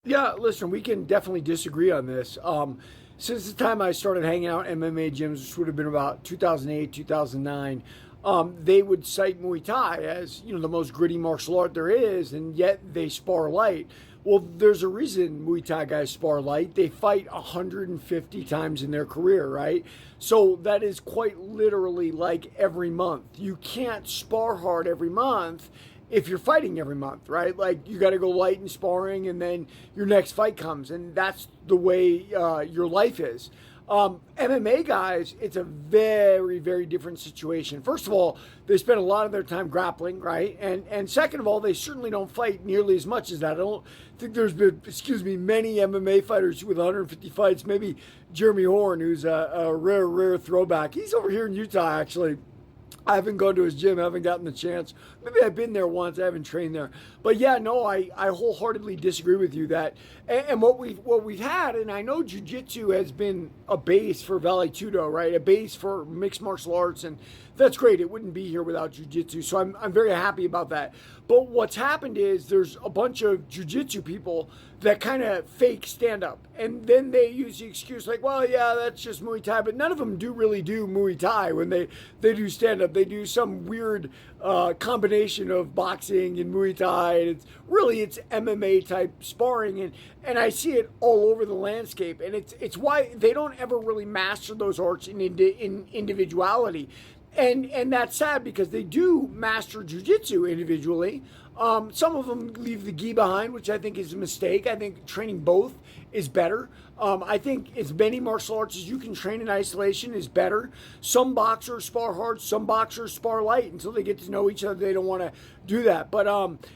Yeah, listen, we can definitely disagree on this. Since the time I started hanging out in MMA gyms, which would have been about 2008, 2009, they would cite Muay Thai as, the most gritty martial art there is, and yet they spar light. Well, there's a reason Muay Thai guys spar light. They fight 150 times in their career, right? So that is quite literally like every month. You can't spar hard every month if you're fighting every month, right? Like you got to go light in sparring, and then your next fight comes, and that's the way your life is. MMA guys, it's a very, very different situation. First of all, they spend a lot of their time grappling, right? And second of all, they certainly don't fight nearly as much as that. I don't think there's been, many MMA fighters with 150 fights. Maybe Jeremy Horn, who's a rare throwback. He's over here in Utah, actually. I haven't gone to his gym. I haven't gotten the chance. Maybe I've been there once. I haven't trained there. But yeah, no, I wholeheartedly disagree with you that. And what we've had, and I know jiu-jitsu has been a base for Vale Tudo, right? A base for mixed martial arts, and that's great. It wouldn't be here without jiu-jitsu. So I'm very happy about that. But what's happened is there's a bunch of jiu-jitsu people that kind of fake stand-up. And then they use the excuse like, well, yeah, that's just Muay Thai. But none of them really do Muay Thai when they do stand-up. They do some weird combination of boxing and Muay Thai. And it's MMA type sparring. And I see it all over the landscape. And it's why they don't ever really master those arts in individuality. And that's sad because they do master jiu-jitsu individually. Some of them leave the gi behind, which I think is a mistake. I think training both is better. I think as many martial arts as you can train in isolation is better. Some boxers spar hard, some boxers spar light until they get to know each other. They don't want to do that. But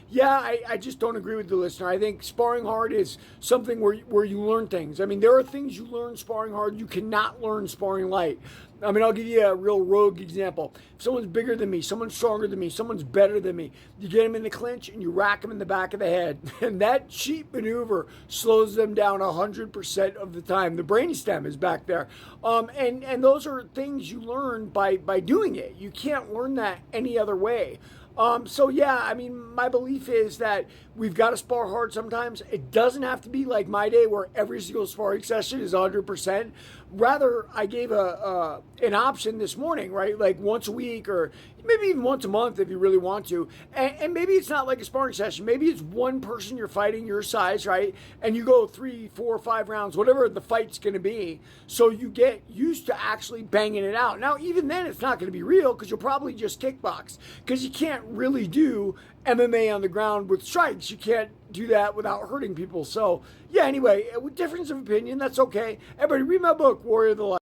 yeah, I just don't agree with the listener. I think sparring hard is something where you learn things. I mean, there are things you learn sparring hard you cannot learn sparring light. I mean, I'll give you a real rogue example. If someone's bigger than me, someone's stronger than me, someone's better than me, you get them in the clinch and you rack them in the back of the head. And that cheap maneuver slows them down 100% of the time. The brainstem is back there. And those are things you learn by doing it. You can't learn that any other way. So yeah, I mean, my belief is that we've got to spar hard sometimes. It doesn't have to be like my day where every single sparring session is 100%. Rather, I gave an option this morning, right? Like once a week or maybe even once a month if you really want to. And maybe it's not like a sparring session. Maybe it's one person you're fighting your size, right? And you go 3, 4, 5 rounds, whatever the fight's going to be. So you get used to actually banging it out. Now, even then, it's not going to be real because you'll probably just kickbox because you can't really do MMA on the ground with strikes. You can't do that without hurting people. So yeah, anyway, with difference of opinion, that's okay. Everybody read my book, Warrior of the Light.